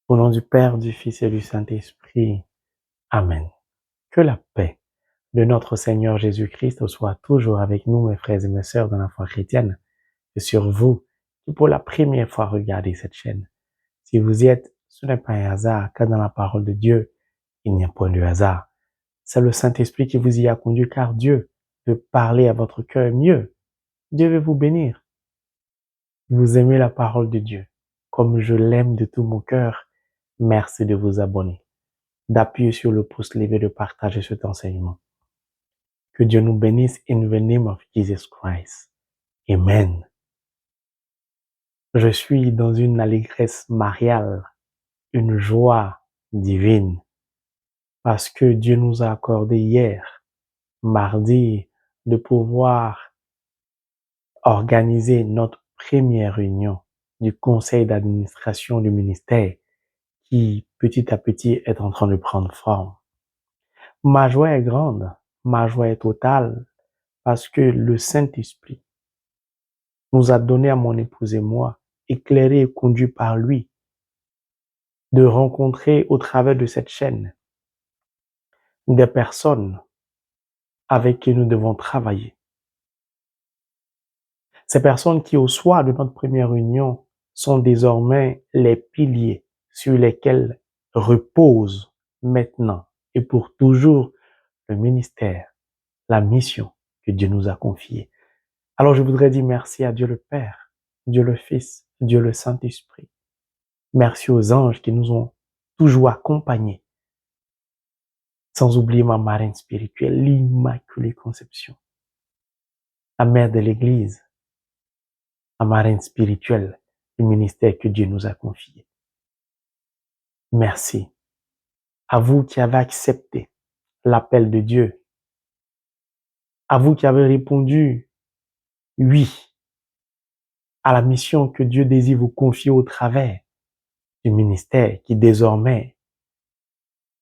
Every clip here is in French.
Au nom du Père, du Fils et du Saint-Esprit. Amen. Que la paix de notre Seigneur Jésus-Christ soit toujours avec nous, mes frères et mes sœurs dans la foi chrétienne, et sur vous qui pour la première fois regardez cette chaîne. Si vous y êtes, ce n'est pas un hasard, car dans la parole de Dieu, il n'y a point de hasard. C'est le Saint-Esprit qui vous y a conduit, car Dieu veut parler à votre cœur mieux. Dieu veut vous bénir. Vous aimez la parole de Dieu, comme je l'aime de tout mon cœur. Merci de vous abonner, d'appuyer sur le pouce levé, de partager cet enseignement. Que Dieu nous bénisse in the name of Jesus Christ. Amen. Je suis dans une allégresse mariale, une joie divine, parce que Dieu nous a accordé hier, mardi, de pouvoir organiser notre première réunion du conseil d'administration du ministère qui, petit à petit, est en train de prendre forme. Ma joie est grande, ma joie est totale, parce que le Saint-Esprit nous a donné à mon épouse et moi, éclairés et conduits par lui, de rencontrer au travers de cette chaîne des personnes avec qui nous devons travailler. Ces personnes qui, au soir de notre première réunion, sont désormais les piliers sur lesquels repose maintenant et pour toujours le ministère, la mission que Dieu nous a confiée. Alors je voudrais dire merci à Dieu le Père, Dieu le Fils, Dieu le Saint-Esprit. Merci aux anges qui nous ont toujours accompagnés. Sans oublier ma marraine spirituelle, l'Immaculée Conception. La mère de l'Église, la marraine spirituelle du ministère que Dieu nous a confié. Merci à vous qui avez accepté l'appel de Dieu. À vous qui avez répondu oui à la mission que Dieu désire vous confier au travers du ministère qui désormais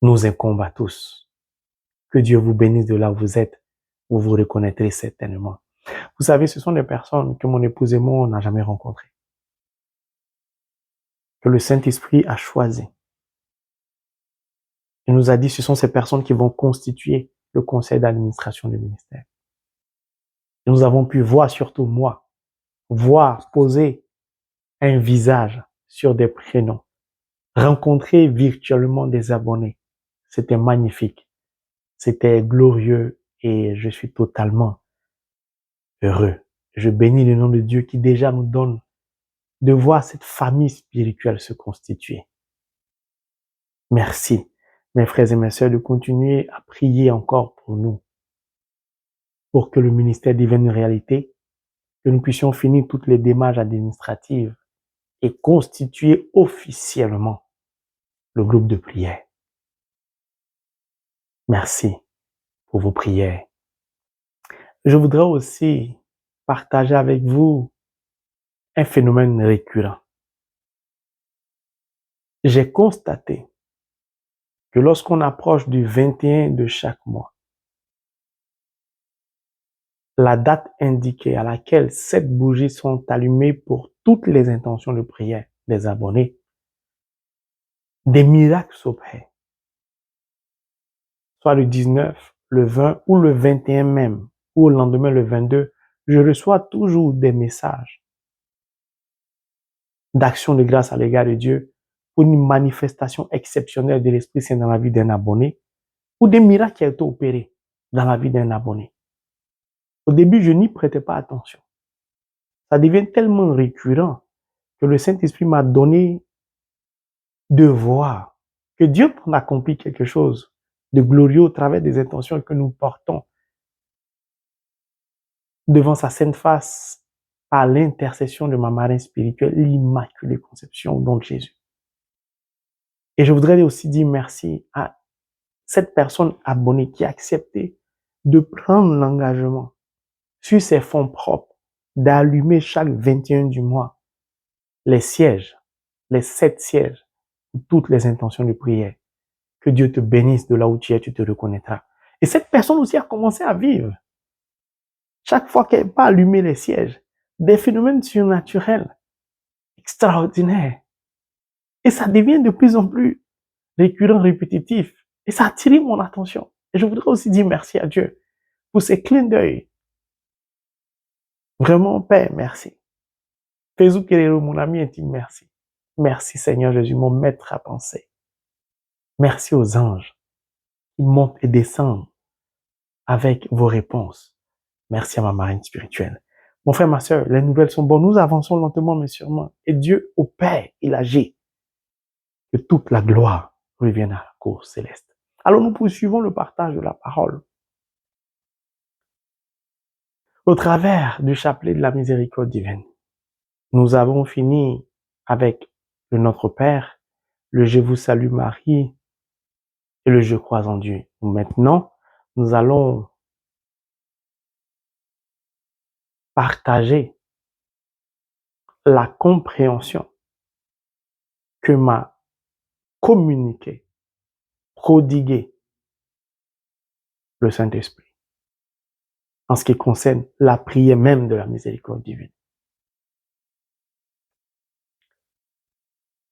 nous incombe à tous. Que Dieu vous bénisse de là où vous êtes. Vous vous reconnaîtrez certainement. Vous savez, ce sont des personnes que mon épouse et moi, on n'a jamais rencontrées. Que le Saint-Esprit a choisi. Il nous a dit, ce sont ces personnes qui vont constituer le conseil d'administration du ministère. Et nous avons pu voir, surtout moi, poser un visage sur des prénoms, rencontrer virtuellement des abonnés. C'était magnifique. C'était glorieux et je suis totalement heureux. Je bénis le nom de Dieu qui déjà nous donne de voir cette famille spirituelle se constituer. Merci, mes frères et mes sœurs, de continuer à prier encore pour nous, pour que le ministère devienne une réalité, que nous puissions finir toutes les démarches administratives et constituer officiellement le groupe de prière. Merci pour vos prières. Je voudrais aussi partager avec vous un phénomène récurrent. J'ai constaté que lorsqu'on approche du 21 de chaque mois, la date indiquée à laquelle 7 bougies sont allumées pour toutes les intentions de prière des abonnés, des miracles s'opèrent. Soit le 19, le 20 ou le 21 même, ou au lendemain le 22, je reçois toujours des messages d'action de grâce à l'égard de Dieu pour une manifestation exceptionnelle de l'Esprit Saint dans la vie d'un abonné ou des miracles qui ont été opérés dans la vie d'un abonné. Au début, je n'y prêtais pas attention. Ça devient tellement récurrent que le Saint-Esprit m'a donné de voir que Dieu a accompli quelque chose de glorieux au travers des intentions que nous portons devant sa sainte face par l'intercession de ma marraine spirituelle, l'Immaculée Conception au nom de Jésus. Et je voudrais aussi dire merci à cette personne abonnée qui a accepté de prendre l'engagement sur ses fonds propres d'allumer chaque 21 du mois les sièges, les 7 sièges, pour toutes les intentions de prière. Que Dieu te bénisse de là où tu es, tu te reconnaîtras. Et cette personne aussi a commencé à vivre. Chaque fois qu'elle va allumer les sièges, des phénomènes surnaturels, extraordinaires, Et ça devient de plus en plus récurrent, répétitif. Et ça attire mon attention. Et je voudrais aussi dire merci à Dieu pour ces clins d'œil. Vraiment, Père, merci. Fezou Kerero, mon ami intime, merci. Merci Seigneur Jésus, mon maître à penser. Merci aux anges qui montent et descendent avec vos réponses. Merci à ma marine spirituelle. Mon frère, ma soeur, les nouvelles sont bonnes. Nous avançons lentement mais sûrement. Et Dieu opère, il agit. Que toute la gloire revienne à la cour céleste. Alors nous poursuivons le partage de la parole. Au travers du chapelet de la miséricorde divine, nous avons fini avec le Notre Père, le Je vous salue Marie et le Je crois en Dieu. Maintenant, nous allons partager la compréhension que m'a communiqué, prodigué le Saint-Esprit en ce qui concerne la prière même de la miséricorde divine.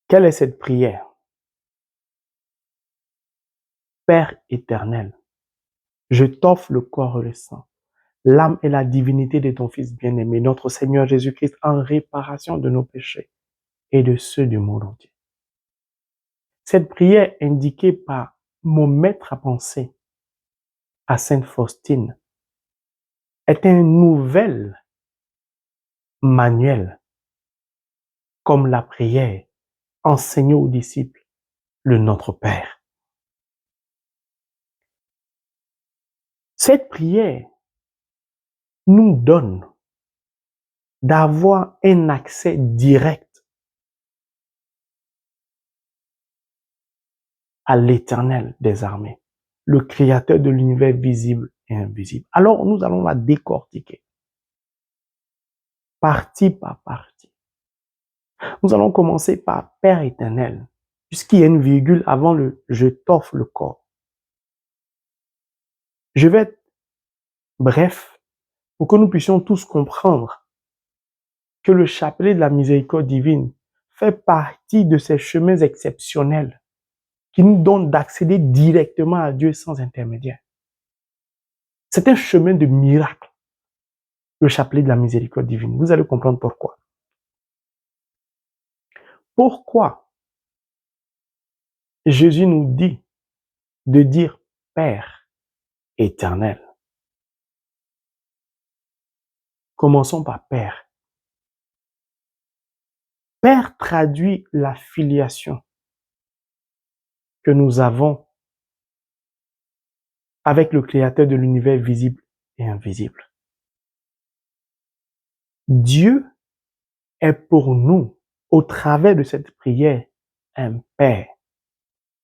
Quelle est cette prière? Père éternel, je t'offre le corps et le sang, l'âme et la divinité de ton Fils bien-aimé, notre Seigneur Jésus-Christ, en réparation de nos péchés et de ceux du monde entier. Cette prière indiquée par mon maître à penser, à Sainte Faustine, est un nouvel manuel, comme la prière enseignée aux disciples, le Notre Père. Cette prière nous donne d'avoir un accès direct à l'Éternel des armées, le Créateur de l'univers visible et invisible. Alors nous allons la décortiquer, partie par partie. Nous allons commencer par Père éternel, puisqu'il y a une virgule avant le « je t'offre le corps ». Je vais être bref pour que nous puissions tous comprendre que le chapelet de la miséricorde divine fait partie de ces chemins exceptionnels qui nous donnent d'accéder directement à Dieu sans intermédiaire. C'est un chemin de miracle, le chapelet de la miséricorde divine. Vous allez comprendre pourquoi. Pourquoi Jésus nous dit de dire Père éternel? Commençons par Père. Père traduit la filiation que nous avons avec le Créateur de l'univers visible et invisible. Dieu est pour nous, au travers de cette prière, un Père.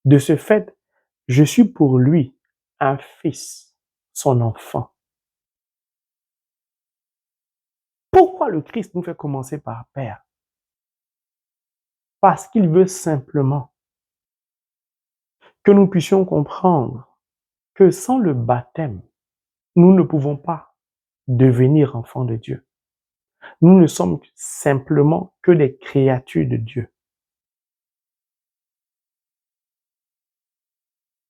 De ce fait, je suis pour lui un fils, son enfant. Pourquoi le Christ nous fait commencer par Père? Parce qu'il veut simplement que nous puissions comprendre que sans le baptême, nous ne pouvons pas devenir enfants de Dieu. Nous ne sommes simplement que des créatures de Dieu.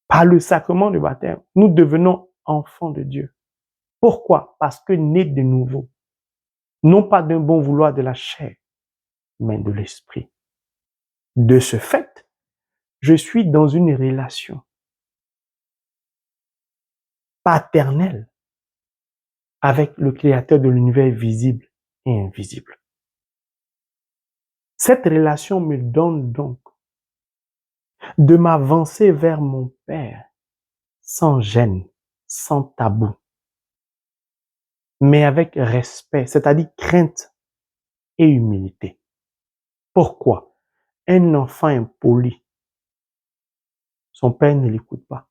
Par le sacrement du baptême, nous devenons enfants de Dieu. Pourquoi? Parce que nés de nouveau, non pas d'un bon vouloir de la chair, mais de l'esprit. De ce fait, je suis dans une relation paternelle avec le Créateur de l'univers visible et invisible. Cette relation me donne donc de m'avancer vers mon Père sans gêne, sans tabou, mais avec respect, c'est-à-dire crainte et humilité. Pourquoi? Un enfant impoli, son père ne l'écoute pas.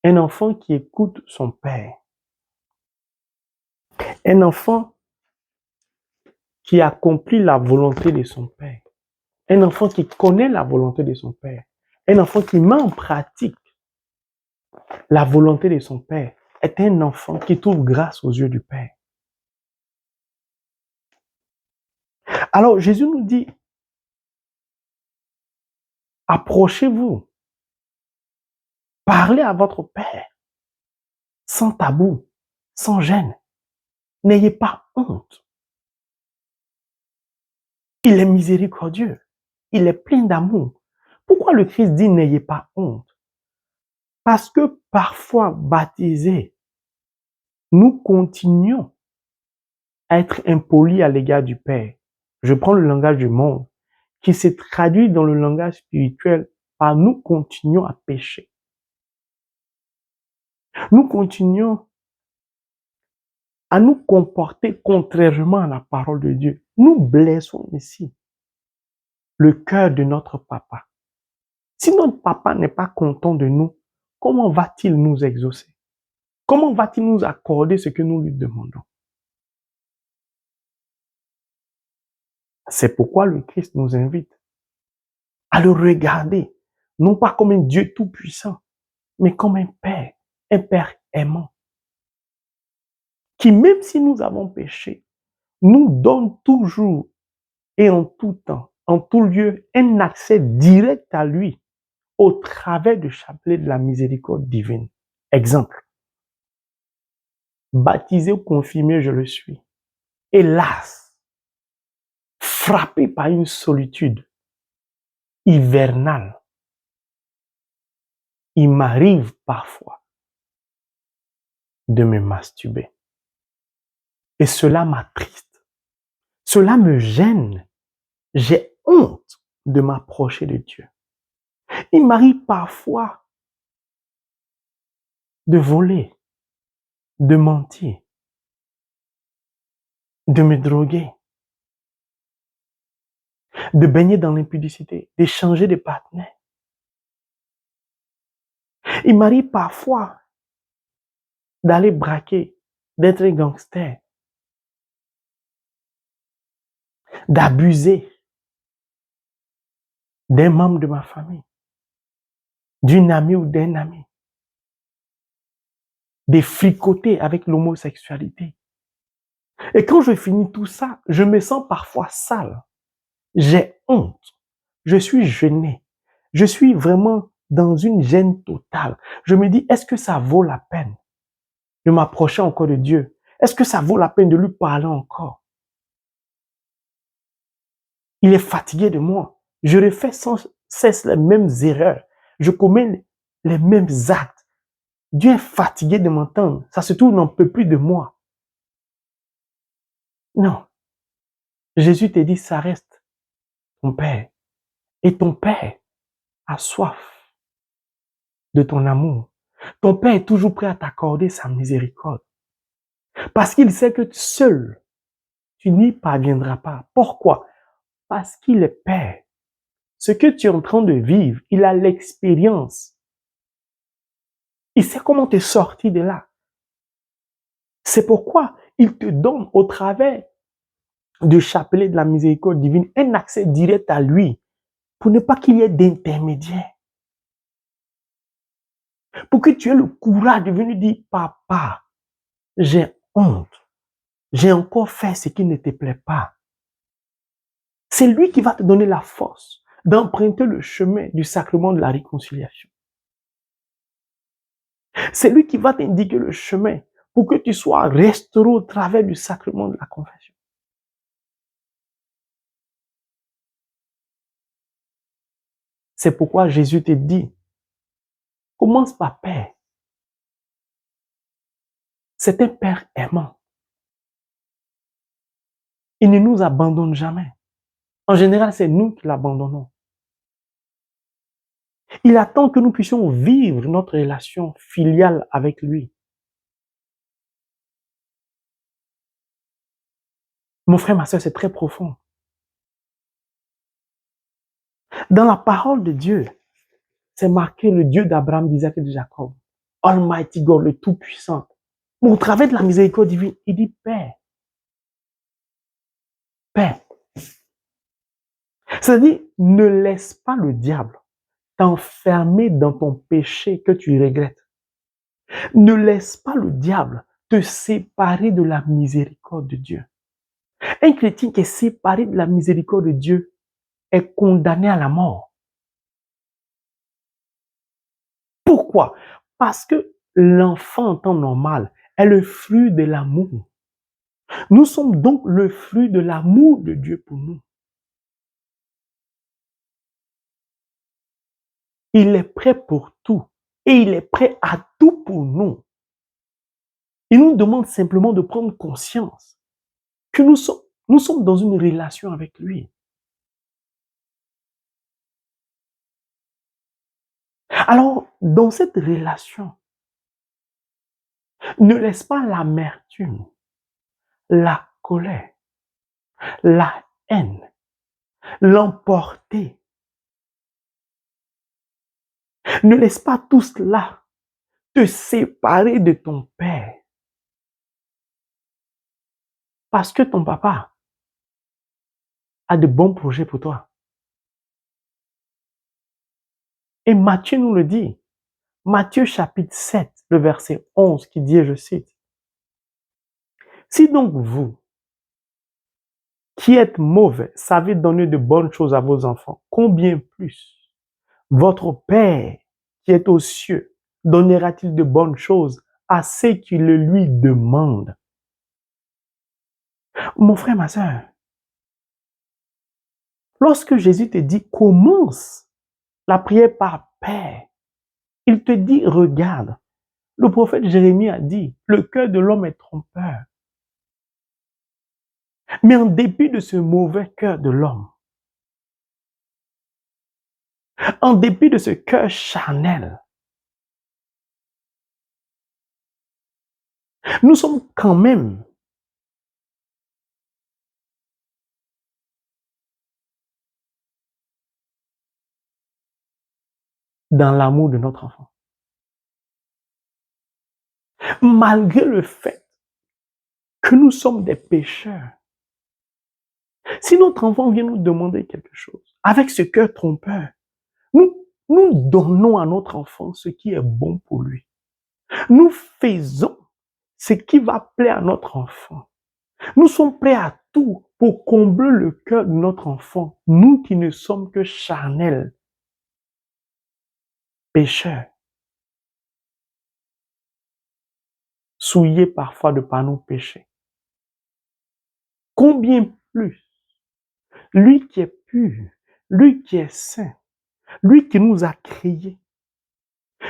Un enfant qui écoute son père, un enfant qui accomplit la volonté de son père, un enfant qui connaît la volonté de son père, un enfant qui met en pratique la volonté de son père, est un enfant qui trouve grâce aux yeux du Père. Alors Jésus nous dit, approchez-vous, parlez à votre Père, sans tabou, sans gêne. N'ayez pas honte. Il est miséricordieux. Il est plein d'amour. Pourquoi le Christ dit n'ayez pas honte? Parce que parfois baptisés, nous continuons à être impolis à l'égard du Père. Je prends le langage du monde qui se traduit dans le langage spirituel par nous continuons à pécher. Nous continuons à nous comporter contrairement à la parole de Dieu. Nous blessons ici le cœur de notre papa. Si notre papa n'est pas content de nous, comment va-t-il nous exaucer? Comment va-t-il nous accorder ce que nous lui demandons? C'est pourquoi le Christ nous invite à le regarder, non pas comme un Dieu tout-puissant, mais comme un Père aimant, qui même si nous avons péché, nous donne toujours et en tout temps, en tout lieu, un accès direct à lui au travers du chapelet de la miséricorde divine. Exemple, baptisé ou confirmé, je le suis. Hélas, frappé par une solitude hivernale, il m'arrive parfois de me masturber. Et cela m'attriste. Cela me gêne. J'ai honte de m'approcher de Dieu. Il m'arrive parfois de voler, de mentir, de me droguer, de baigner dans l'impudicité, d'échanger de partenaires. Il m'arrive parfois d'aller braquer, d'être gangster, d'abuser d'un membre de ma famille, d'une amie ou d'un ami, de fricoter avec l'homosexualité. Et quand je finis tout ça, je me sens parfois sale. J'ai honte. Je suis gêné. Je suis vraiment dans une gêne totale. Je me dis, est-ce que ça vaut la peine de m'approcher encore de Dieu? Est-ce que ça vaut la peine de lui parler encore? Il est fatigué de moi. Je refais sans cesse les mêmes erreurs. Je commets les mêmes actes. Dieu est fatigué de m'entendre. Ça se trouve, n'en peut plus de moi. Non. Jésus te dit, ça reste ton Père. Et ton Père a soif de ton amour. Ton Père est toujours prêt à t'accorder sa miséricorde. Parce qu'il sait que seul, tu n'y parviendras pas. Pourquoi? Parce qu'il est Père. Ce que tu es en train de vivre, il a l'expérience. Il sait comment te sortir de là. C'est pourquoi il te donne au travers du chapelet de la miséricorde divine un accès direct à lui pour ne pas qu'il y ait d'intermédiaire. Pour que tu aies le courage de venir dire, papa, j'ai honte. J'ai encore fait ce qui ne te plaît pas. C'est lui qui va te donner la force d'emprunter le chemin du sacrement de la réconciliation. C'est lui qui va t'indiquer le chemin pour que tu sois restauré au travers du sacrement de la confession. C'est pourquoi Jésus te dit, commence par Père. C'est un Père aimant. Il ne nous abandonne jamais. En général, c'est nous qui l'abandonnons. Il attend que nous puissions vivre notre relation filiale avec lui. Mon frère, ma soeur, c'est très profond. Dans la parole de Dieu, c'est marqué le Dieu d'Abraham, d'Isaac et de Jacob. Almighty God, le Tout-Puissant. Mais au travers de la miséricorde divine, il dit Père. Père. C'est-à-dire, ne laisse pas le diable t'enfermer dans ton péché que tu regrettes. Ne laisse pas le diable te séparer de la miséricorde de Dieu. Un chrétien qui est séparé de la miséricorde de Dieu est condamné à la mort. Pourquoi? Parce que l'enfant en temps normal est le fruit de l'amour. Nous sommes donc le fruit de l'amour de Dieu pour nous. Il est prêt pour tout et il est prêt à tout pour nous. Il nous demande simplement de prendre conscience que nous sommes dans une relation avec lui. Alors, dans cette relation, ne laisse pas l'amertume, la colère, la haine l'emporter. Ne laisse pas tout cela te séparer de ton Père. Parce que ton papa a de bons projets pour toi. Et Matthieu nous le dit. Matthieu chapitre 7, le verset 11 qui dit, je cite, « Si donc vous, qui êtes mauvais, savez donner de bonnes choses à vos enfants, combien plus votre Père qui est aux cieux donnera-t-il de bonnes choses à ceux qui le lui demandent? » Mon frère, ma soeur, lorsque Jésus te dit, commence la prière par Père, il te dit, regarde, le prophète Jérémie a dit, le cœur de l'homme est trompeur. Mais en dépit de ce mauvais cœur de l'homme, en dépit de ce cœur charnel, nous sommes quand même dans l'amour de notre enfant. Malgré le fait que nous sommes des pécheurs, si notre enfant vient nous demander quelque chose, avec ce cœur trompeur, nous donnons à notre enfant ce qui est bon pour lui. Nous faisons ce qui va plaire à notre enfant. Nous sommes prêts à tout pour combler le cœur de notre enfant, nous qui ne sommes que charnels, pécheurs, souillés parfois de par nos péchés. Combien plus lui qui est pur, lui qui est saint, lui qui nous a créés,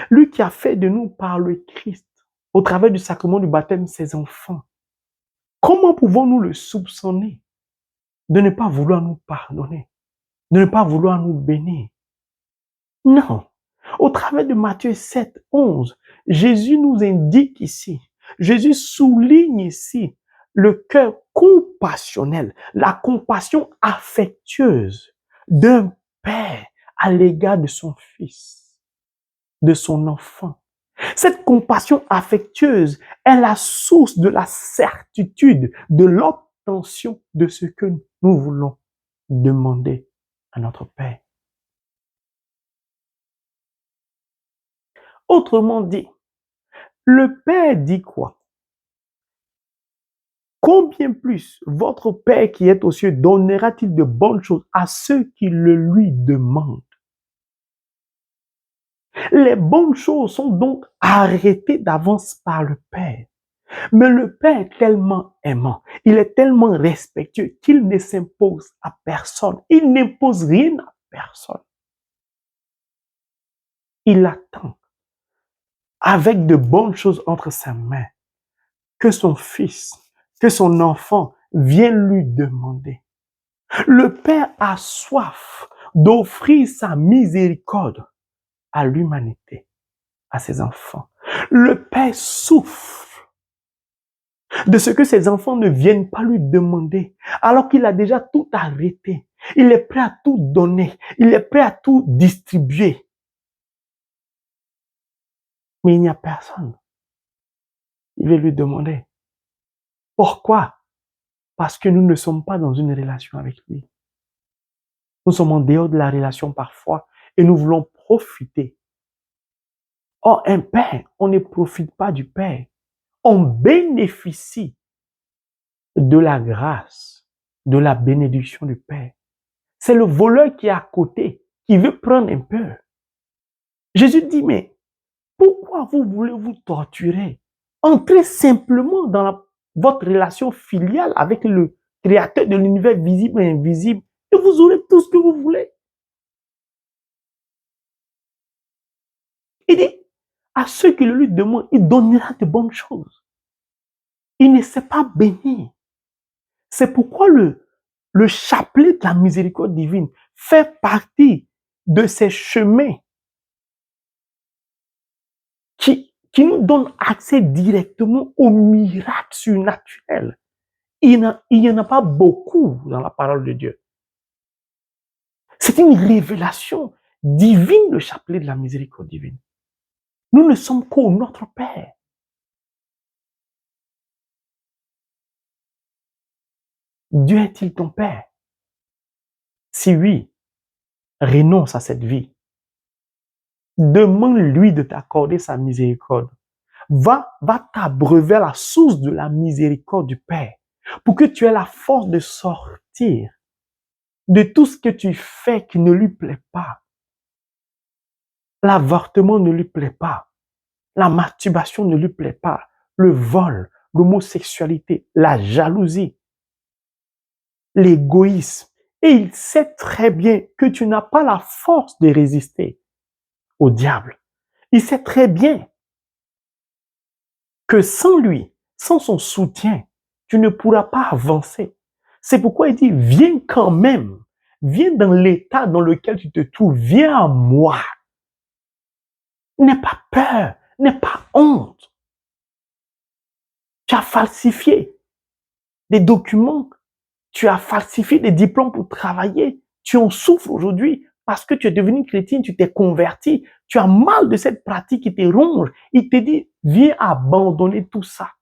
lui qui a fait de nous par le Christ, au travers du sacrement du baptême, ses enfants. Comment pouvons-nous le soupçonner de ne pas vouloir nous pardonner, de ne pas vouloir nous bénir? Non. Au travers de Matthieu 7, 11, Jésus nous indique ici, Jésus souligne ici le cœur compassionnel, la compassion affectueuse d'un père à l'égard de son fils, de son enfant. Cette compassion affectueuse est la source de la certitude, de l'obtention de ce que nous voulons demander à notre Père. Autrement dit, le Père dit quoi? Combien plus votre Père qui est aux cieux donnera-t-il de bonnes choses à ceux qui le lui demandent? Les bonnes choses sont donc arrêtées d'avance par le Père. Mais le Père est tellement aimant, il est tellement respectueux qu'il ne s'impose à personne. Il n'impose rien à personne. Il attend avec de bonnes choses entre ses mains que son fils, que son enfant vienne lui demander. Le Père a soif d'offrir sa miséricorde à l'humanité, à ses enfants. Le Père souffre de ce que ses enfants ne viennent pas lui demander, alors qu'il a déjà tout arrêté. Il est prêt à tout donner. Il est prêt à tout distribuer. Mais il n'y a personne. Il veut lui demander. Pourquoi? Parce que nous ne sommes pas dans une relation avec lui. Nous sommes en dehors de la relation parfois et nous voulons profiter. Or, un père, on ne profite pas du Père. On bénéficie de la grâce de la bénédiction du Père. C'est le voleur qui est à côté, qui veut prendre un peu. Jésus dit, mais pourquoi vous voulez vous torturer? Entrez simplement dans votre relation filiale avec le Créateur de l'univers visible et invisible et vous aurez tout ce que vous voulez. Il dit, à ceux qui le lui demandent, il donnera de bonnes choses. Il ne sait pas bénir. C'est pourquoi le chapelet de la miséricorde divine fait partie de ces chemins qui nous donnent accès directement aux miracles surnaturels. Il n'y en a pas beaucoup dans la parole de Dieu. C'est une révélation divine, le chapelet de la miséricorde divine. Nous ne sommes qu'au notre Père. Dieu est-il ton Père? Si oui, renonce à cette vie. Demande-lui de t'accorder sa miséricorde. Va t'abreuver à la source de la miséricorde du Père pour que tu aies la force de sortir de tout ce que tu fais qui ne lui plaît pas. L'avortement ne lui plaît pas. La masturbation ne lui plaît pas. Le vol, l'homosexualité, la jalousie, l'égoïsme. Et il sait très bien que tu n'as pas la force de résister au diable. Il sait très bien que sans lui, sans son soutien, tu ne pourras pas avancer. C'est pourquoi il dit, viens quand même. Viens dans l'état dans lequel tu te trouves. Viens à moi. N'aie pas peur. N'aie pas honte. Tu as falsifié des documents. Tu as falsifié des diplômes pour travailler. Tu en souffres aujourd'hui parce que tu es devenu chrétien, tu t'es converti. Tu as mal de cette pratique qui te ronge. Il te dit, viens abandonner tout ça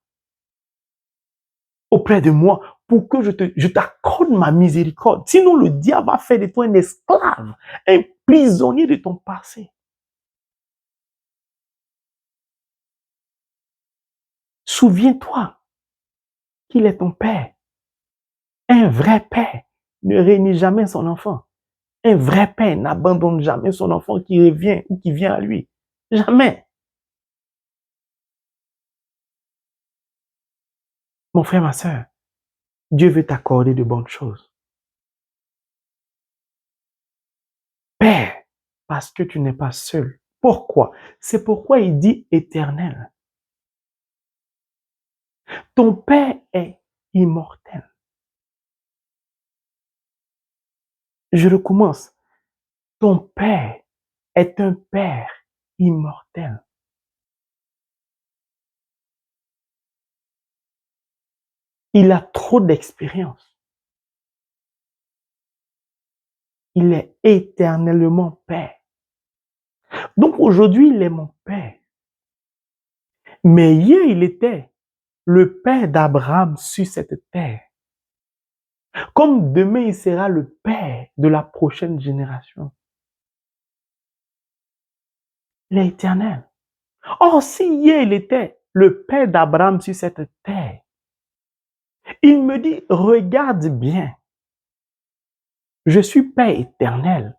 auprès de moi pour que je t'accorde ma miséricorde. Sinon, le diable va faire de toi un esclave, un prisonnier de ton passé. Souviens-toi qu'il est ton Père. Un vrai Père ne réunit jamais son enfant. Un vrai Père n'abandonne jamais son enfant qui revient ou qui vient à lui. Jamais. Mon frère, ma soeur, Dieu veut t'accorder de bonnes choses. Père, parce que tu n'es pas seul. Pourquoi? C'est pourquoi il dit éternel. Ton Père est immortel. Je recommence. Ton Père est un Père immortel. Il a trop d'expérience. Il est éternellement Père. Donc aujourd'hui, il est mon Père. Mais hier, il était le Père d'Abraham sur cette terre. Comme demain, il sera le Père de la prochaine génération. Il est éternel. Or, si hier, il était le Père d'Abraham sur cette terre, il me dit, regarde bien, je suis Père éternel.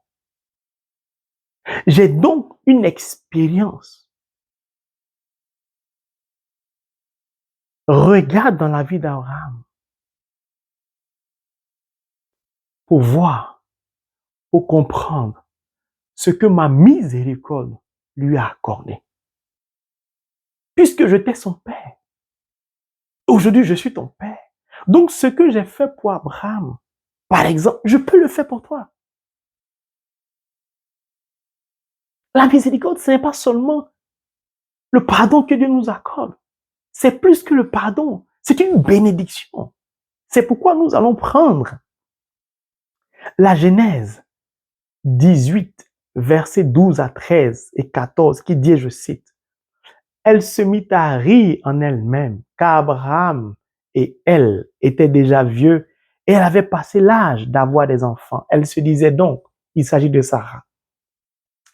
J'ai donc une expérience. Regarde dans la vie d'Abraham pour voir, pour comprendre ce que ma miséricorde lui a accordé. Puisque j'étais son Père. Aujourd'hui, je suis ton Père. Donc, ce que j'ai fait pour Abraham, par exemple, je peux le faire pour toi. La miséricorde, ce n'est pas seulement le pardon que Dieu nous accorde. C'est plus que le pardon. C'est une bénédiction. C'est pourquoi nous allons prendre la Genèse 18, versets 12 à 13 et 14, qui dit, je cite, « Elle se mit à rire en elle-même, car Abraham et elle étaient déjà vieux et elle avait passé l'âge d'avoir des enfants. Elle se disait donc, il s'agit de Sarah.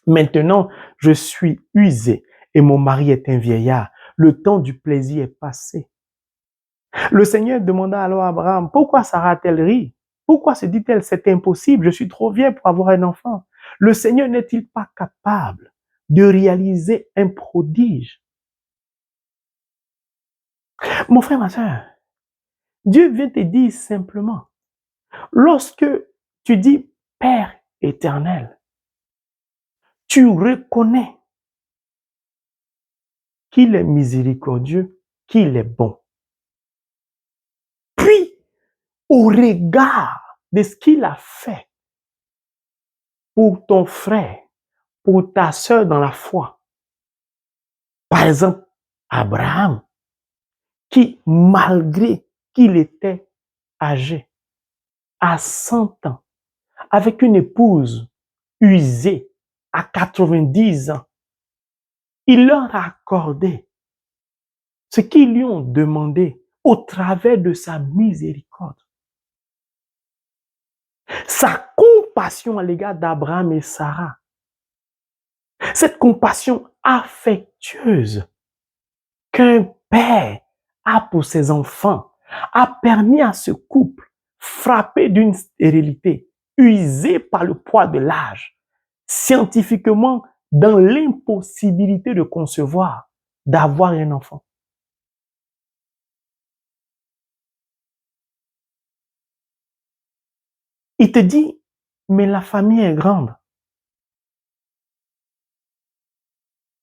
Maintenant, je suis usée et mon mari est un vieillard. Le temps du plaisir est passé. Le Seigneur demanda alors à Abraham, pourquoi Sarah a-t-elle ri? Pourquoi se dit-elle, c'est impossible, je suis trop vieille pour avoir un enfant? Le Seigneur n'est-il pas capable de réaliser un prodige? Mon frère, ma soeur, Dieu vient te dire simplement, lorsque tu dis Père éternel, tu reconnais qu'il est miséricordieux, qu'il est bon. Puis, au regard de ce qu'il a fait pour ton frère, pour ta soeur dans la foi, par exemple, Abraham, qui, malgré qu'il était âgé, à 100 ans, avec une épouse usée à 90 ans, il leur a accordé ce qu'ils lui ont demandé au travers de sa miséricorde. Sa compassion à l'égard d'Abraham et Sarah, cette compassion affectueuse qu'un père a pour ses enfants, a permis à ce couple, frappé d'une stérilité, usé par le poids de l'âge, scientifiquement dans l'impossibilité de concevoir, d'avoir un enfant. Il te dit, mais la famille est grande.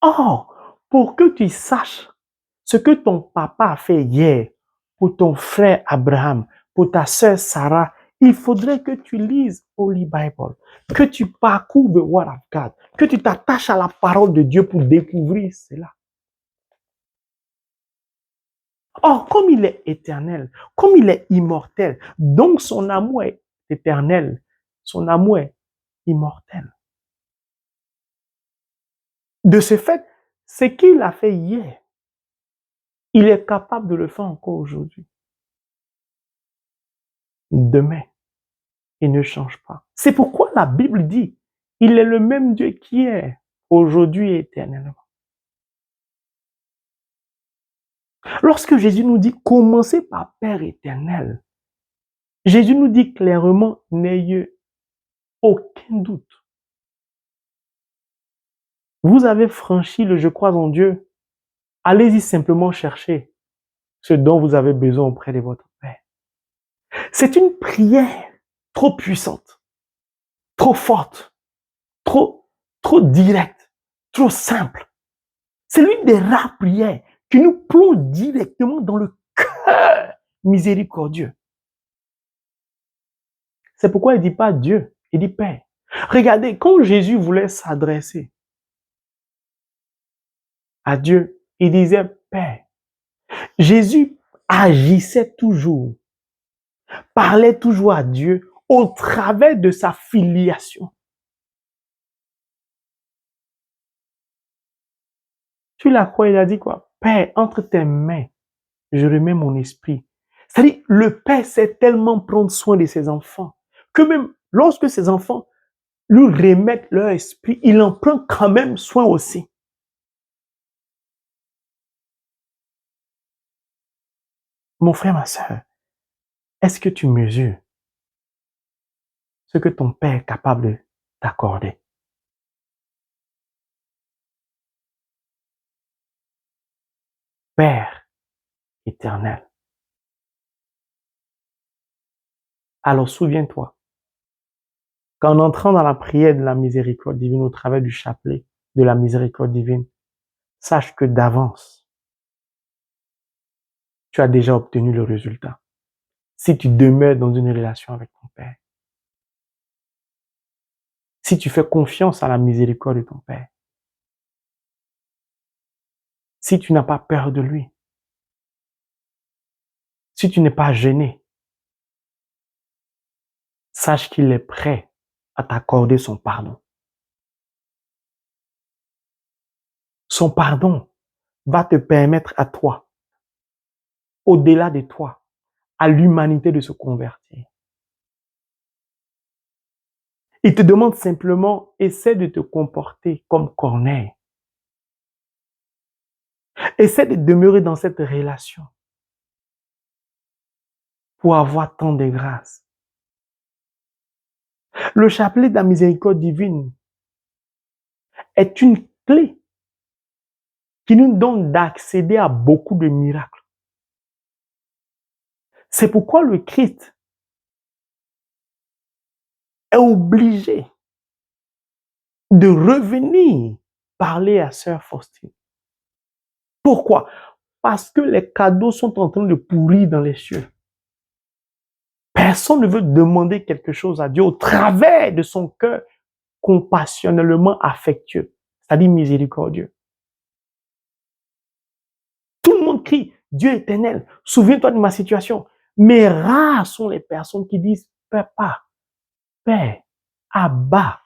Or, pour que tu saches ce que ton papa a fait hier pour ton frère Abraham, pour ta sœur Sarah, il faudrait que tu lises Holy Bible, que tu parcours the Word of God, que tu t'attaches à la parole de Dieu pour découvrir cela. Or, comme il est éternel, comme il est immortel, donc son amour est éternel, son amour est immortel. De ce fait, ce qu'il a fait hier, il est capable de le faire encore aujourd'hui. Demain, il ne change pas. C'est pourquoi la Bible dit, il est le même Dieu qui est aujourd'hui et éternellement. Lorsque Jésus nous dit, commencez par Père éternel, Jésus nous dit clairement, n'ayez aucun doute. Vous avez franchi le je crois en Dieu. Allez-y simplement chercher ce dont vous avez besoin auprès de votre Père. C'est une prière trop puissante, trop forte, trop directe, trop simple. C'est l'une des rares prières qui nous plonge directement dans le cœur miséricordieux. C'est pourquoi il ne dit pas Dieu, il dit Père. Regardez, quand Jésus voulait s'adresser à Dieu, il disait Père. Jésus agissait toujours, parlait toujours à Dieu au travers de sa filiation. Sur la croix, il a dit quoi? Père, entre tes mains, je remets mon esprit. C'est-à-dire, le Père sait tellement prendre soin de ses enfants que même lorsque ses enfants lui remettent leur esprit, il en prend quand même soin aussi. Mon frère, ma soeur, est-ce que tu mesures ce que ton Père est capable d'accorder? Père éternel. Alors souviens-toi, qu'en entrant dans la prière de la miséricorde divine au travers du chapelet de la miséricorde divine, sache que d'avance, tu as déjà obtenu le résultat. Si tu demeures dans une relation avec ton Père, si tu fais confiance à la miséricorde de ton Père, si tu n'as pas peur de lui, si tu n'es pas gêné, sache qu'il est prêt à t'accorder son pardon. Son pardon va te permettre à toi, au-delà de toi, à l'humanité de se convertir. Il te demande simplement, essaie de te comporter comme Corneille. Essaie de demeurer dans cette relation pour avoir tant de grâce. Le chapelet de la miséricorde divine est une clé qui nous donne d'accéder à beaucoup de miracles. C'est pourquoi le Christ est obligé de revenir parler à Sœur Faustine. Pourquoi? Parce que les cadeaux sont en train de pourrir dans les cieux. Personne ne veut demander quelque chose à Dieu au travers de son cœur compassionnellement affectueux, c'est-à-dire miséricordieux. Tout le monde crie, Dieu éternel, souviens-toi de ma situation. Mais rares sont les personnes qui disent, Papa, Père, Abba.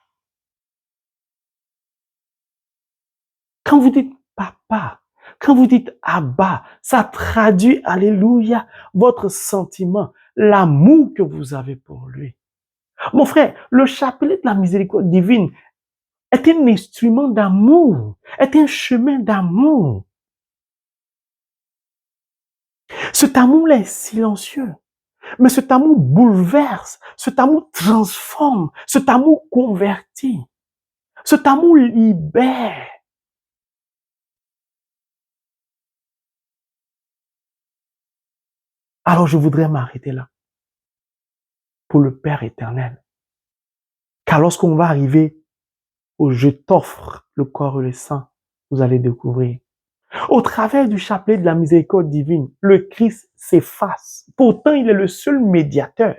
Quand vous dites Papa, quand vous dites Abba, ça traduit, alléluia, votre sentiment, l'amour que vous avez pour lui. Mon frère, le chapelet de la miséricorde divine est un instrument d'amour, est un chemin d'amour. Cet amour est silencieux, mais cet amour bouleverse, cet amour transforme, cet amour convertit, cet amour libère. Alors je voudrais m'arrêter là pour le Père éternel. Car lorsqu'on va arriver au je t'offre le corps et le sang, vous allez découvrir. Au travers du chapelet de la miséricorde divine, le Christ s'efface. Pourtant, il est le seul médiateur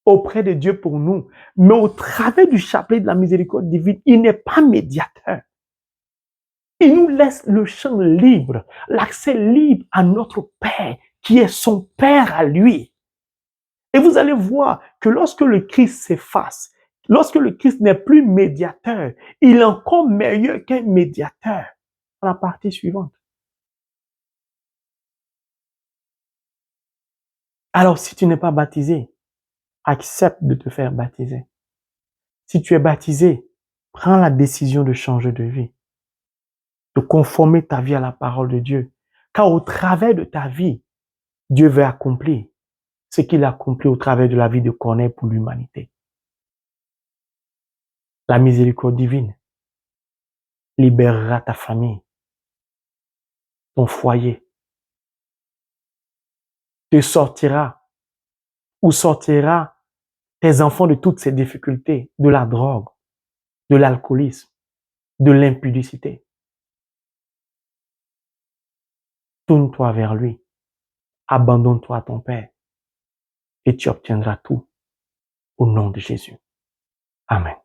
auprès de Dieu pour nous. Mais au travers du chapelet de la miséricorde divine, il n'est pas médiateur. Il nous laisse le champ libre, l'accès libre à notre Père, qui est son Père à lui. Et vous allez voir que lorsque le Christ s'efface, lorsque le Christ n'est plus médiateur, il est encore meilleur qu'un médiateur. La partie suivante. Alors, si tu n'es pas baptisé, accepte de te faire baptiser. Si tu es baptisé, prends la décision de changer de vie, de conformer ta vie à la parole de Dieu. Car au travers de ta vie, Dieu veut accomplir ce qu'il a accompli au travers de la vie de Corneille pour l'humanité. La miséricorde divine libérera ta famille, ton foyer, te sortira ou sortira tes enfants de toutes ces difficultés, de la drogue, de l'alcoolisme, de l'impudicité. Tourne-toi vers lui, abandonne-toi à ton Père et tu obtiendras tout au nom de Jésus. Amen.